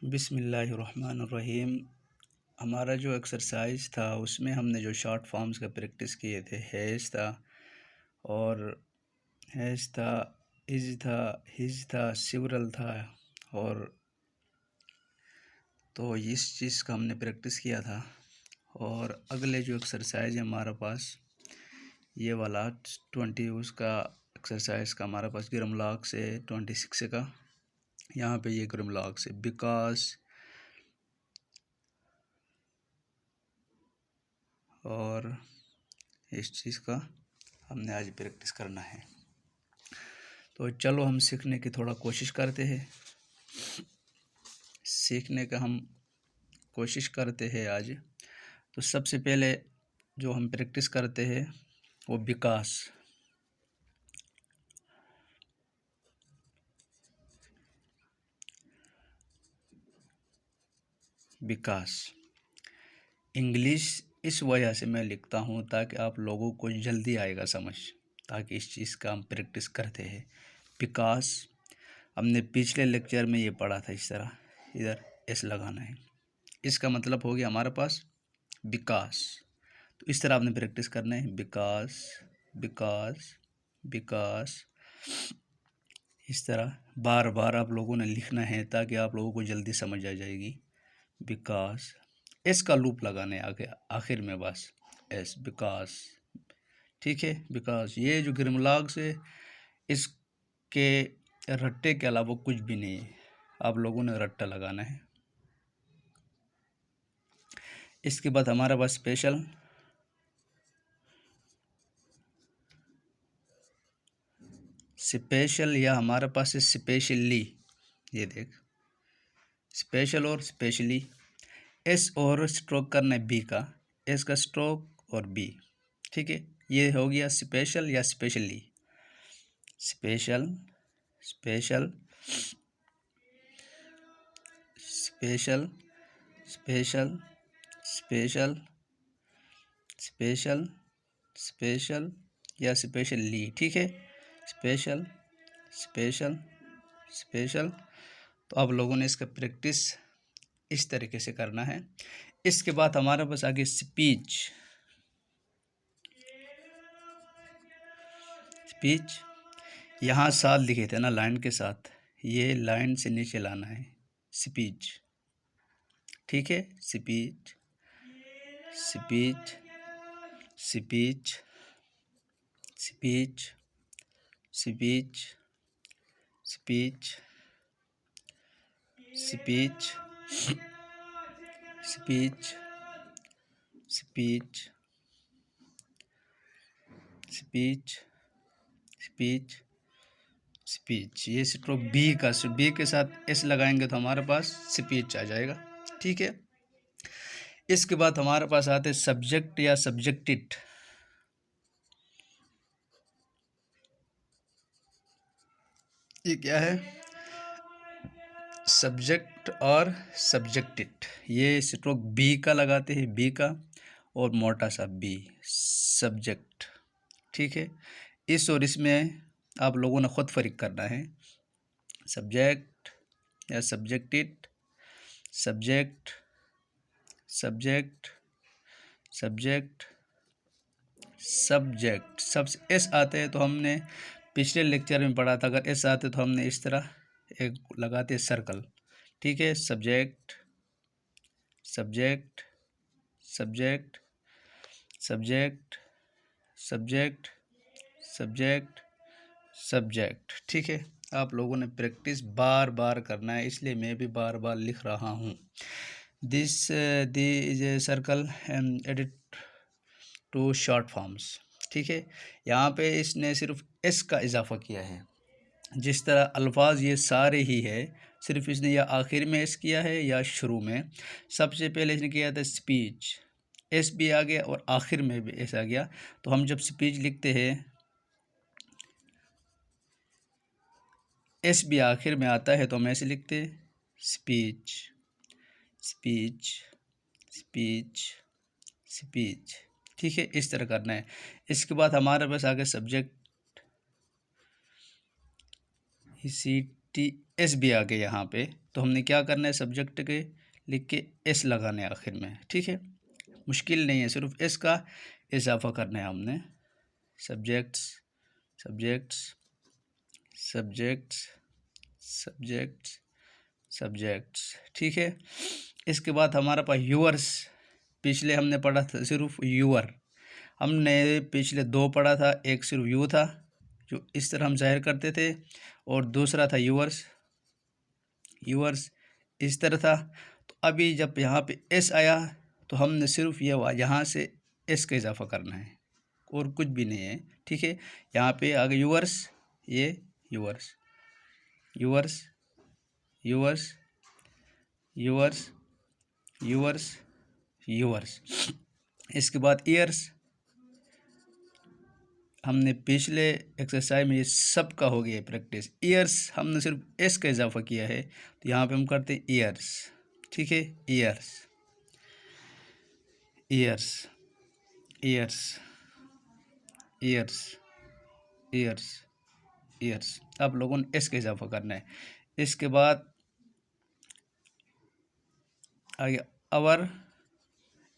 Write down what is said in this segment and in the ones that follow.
बिस्मिल्लाहिर्रहमानिर्रहीम। हमारा जो एक्सरसाइज था उसमें हमने जो शॉर्ट फॉर्म्स का प्रैक्टिस किए थे, और हैज़ था, इज़ था, हिज था, सिवरल था, और तो इस चीज़ का हमने प्रैक्टिस किया था। और अगले जो एक्सरसाइज है हमारे पास ये वाला 20 उसका एक्सरसाइज का हमारे पास ग्रामर से 26 का। यहाँ पे ये ग्रामर से बिकॉज और इस चीज़ का हमने आज प्रैक्टिस करना है। तो चलो हम सीखने की थोड़ा कोशिश करते हैं। सीखने का हम कोशिश करते हैं आज। तो सबसे पहले जो हम प्रैक्टिस करते हैं वो विकास। विकास इंग्लिश इस वजह से मैं लिखता हूँ ताकि आप लोगों को जल्दी आएगा समझ, ताकि इस चीज़ का हम प्रैक्टिस करते हैं। विकास हमने पिछले लेक्चर में ये पढ़ा था, इस तरह इधर एस लगाना है। इसका मतलब हो गया हमारे पास विकास। तो इस तरह आपने प्रैक्टिस करना है, विकास विकास विकास। इस तरह बार बार आप लोगों ने लिखना है ताकि आप लोगों को जल्दी समझ आ जाएगी। विकास, एस का लूप लगाना है आगे आखिर में, बस एस, विकास। ठीक है, विकास। ये जो ग्रामर से इसके रट्टे के अलावा कुछ भी नहीं है, आप लोगों ने रट्टा लगाना है। इसके बाद हमारा पास स्पेशल, स्पेशल या हमारे पास है स्पेशली। ये देख, स्पेशल और स्पेशली। एस और स्ट्रोक करना है बी का, एस का स्ट्रोक और बी। ठीक है, ये हो गया स्पेशल या specially. Special special special special special special special या स्पेशली। ठीक है, स्पेशल स्पेशल स्पेशल। तो आप लोगों ने इसका प्रैक्टिस इस तरीके से करना है। इसके बाद हमारे पास आगे स्पीच। स्पीच यहाँ साथ लिखे थे ना लाइन के साथ, ये लाइन से नीचे लाना है, स्पीच। ठीक है, speech speech speech speech speech speech speech speech speech speech speech speech. ये स्ट्रोक बी का, बी के साथ एस लगाएंगे तो हमारे पास स्पीच आ जाएगा। ठीक है, इसके बाद हमारे पास आते सब्जेक्ट या सब्जेक्टिट। ये क्या है? सब्जेक्ट और सब्जेक्टिट। ये स्ट्रोक बी का लगाते हैं, बी का और मोटा सा बी, सब्जेक्ट। ठीक है, इस और इसमें आप लोगों ने खुद फर्क करना है। सब्जेक्ट या सब्जेक्टिट, सब्जेक्ट सब्जेक्ट सब्जेक्ट सब्जेक्ट। सब एस आते हैं तो हमने पिछले लेक्चर में पढ़ा था, अगर एस आते तो हमने इस तरह एक लगाते सर्कल। ठीक है, subject subject subject subject subject subject subject. ठीक है, आप लोगों ने प्रैक्टिस बार बार करना है, इसलिए मैं भी बार बार लिख रहा हूँ। This is a circle edit to short forms. ठीक है, यहाँ पे इसने सिर्फ एस का इजाफा किया है। जिस तरह अल्फाज ये सारे ही है, सिर्फ इसने या आखिर में एस किया है या शुरू में। सबसे पहले इसने किया था स्पीच, एस भी आ गया और आखिर में भी एस आ गया। तो हम जब स्पीच लिखते हैं, एस भी आखिर में आता है तो हम ऐसे लिखते स्पीच स्पीच स्पीच स्पीच। ठीक है, इस तरह करना है। इसके बाद हमारे पास आगे सब्जेक्ट, सी टी एस भी आ गया यहाँ पे, तो हमने क्या करना है, सब्जेक्ट के लिख के एस लगाने आखिर में, ठीक है। मुश्किल नहीं है, सिर्फ एस का इजाफा करना है हमने। Subjects subjects subjects subjects subjects, ठीक है। इसके बाद हमारे पास यूअर्स, पिछले हमने पढ़ा था सिर्फ यूअर, हमने पिछले दो पढ़ा था, एक सिर्फ यू था जो इस तरह हम जाहिर करते थे, और दूसरा था यूअर्स, यूअर्स इस तरह था। तो अभी जब यहाँ पे एस आया तो हमने सिर्फ ये यहाँ से एस का इजाफा करना है और कुछ भी नहीं है, ठीक है। यहाँ पे आगे यूअर्स, ये yours yours yours yours yours yours. इसके बाद ईयर्स, हमने पिछले एक्सरसाइज में ये सब का हो गया प्रैक्टिस। ईयर्स हमने सिर्फ एस का इजाफा किया है, तो यहाँ पे हम करते हैं ईयर्स, ठीक है। Years years years years years years, आप लोगों ने एस का इजाफा करना है। इसके बाद आ गया आवर,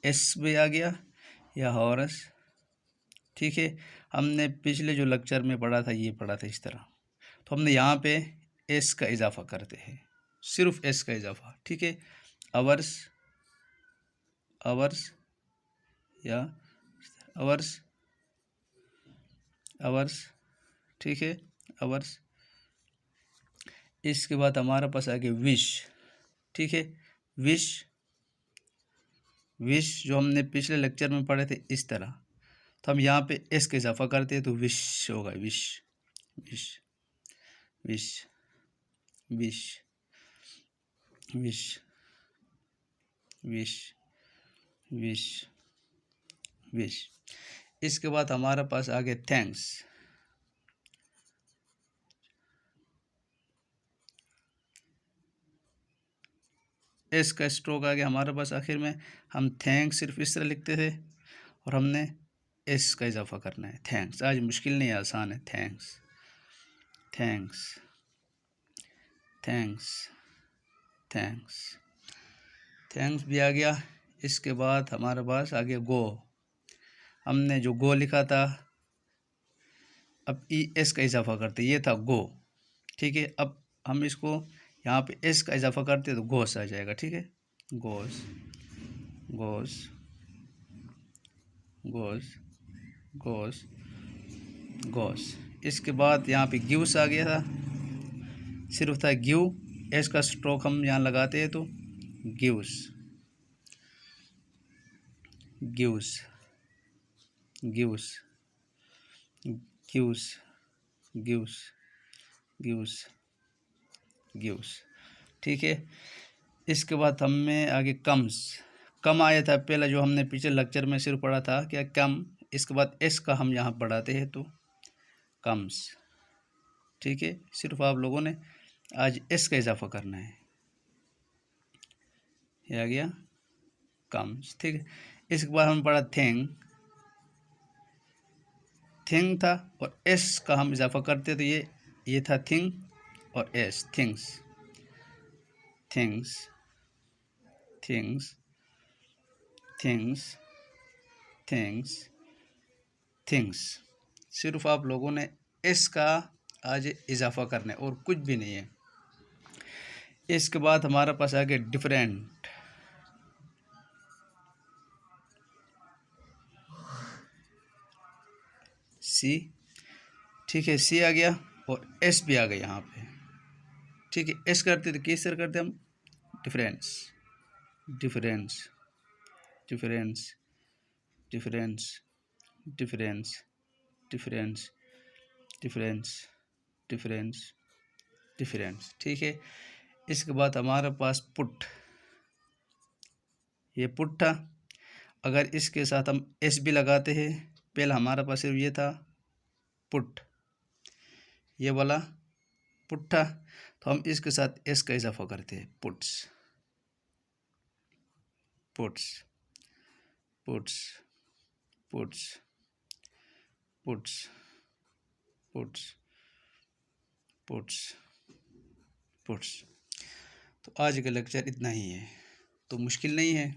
एस भी आ गया, या हॉर्स, ठीक है। हमने पिछले जो लेक्चर में पढ़ा था ये पढ़ा था इस तरह, तो हमने यहाँ पे एस का इजाफा करते हैं, सिर्फ एस का इजाफा, ठीक है। आवर्स आवर्स या आवर्स आवर्स, ठीक है, आवर्स। इसके बाद हमारे पास आ गया विश, ठीक है। विश, विश जो हमने पिछले लेक्चर में पढ़े थे इस तरह, तो हम यहाँ पे एस का इजाफा करते हैं तो विश होगा, wish wish wish wish wish wish wish wish. इसके बाद हमारे पास आ गया थैंक्स, एस का स्ट्रोक आ गया हमारे पास आखिर में। हम थैंक्स सिर्फ इस तरह लिखते थे और हमने एस का इजाफा करना है, थैंक्स। आज मुश्किल नहीं, आसान है। Thanks thanks thanks thanks thanks भी आ गया। इसके बाद हमारे पास आ गया गो, हमने जो गो लिखा था अब ई एस का इजाफा करते, ये था गो, ठीक है। अब हम इसको यहाँ पे एस का इजाफा करते तो गोस आ जाएगा, ठीक है। गोस गोस गोस गोस गोस। इसके बाद यहाँ पे गिव्स आ गया था, सिर्फ था गिव, एस का स्ट्रोक हम यहाँ लगाते हैं तो gives gives gives gives gives gives gives, ठीक है। इसके बाद हमें आगे कम्स, कम आया था पहला जो हमने पिछले लेक्चर में सिर्फ पढ़ा था क्या, कम। इसके बाद एस का हम यहाँ पढ़ाते हैं तो कम्स, ठीक है। सिर्फ आप लोगों ने आज एस का इजाफा करना है, ये आ गया कम्स, ठीक है। इसके बाद हम पढ़ा थिंग, थिंग था और एस का हम इजाफा करते तो ये था थिंग और S, things things things things things things. सिर्फ आप लोगों ने एस का आज इजाफा करना है और कुछ भी नहीं है। इसके बाद हमारे पास आ गया डिफरेंट, सी, ठीक है। सी आ गया और एस भी आ गया यहाँ पे, ठीक है। एस करते तो किस तरह करते हम, difference difference difference difference difference difference difference difference difference, ठीक है। इसके बाद हमारे पास पुट, ये पुट था, अगर इसके साथ हम एस भी लगाते हैं, पहले हमारे पास सिर्फ ये था पुट, ये वाला पुट था, तो हम इसके साथ एस का इजाफा करते हैं, puts puts puts puts puts puts puts puts. तो आज का लेक्चर इतना ही है, तो मुश्किल नहीं है।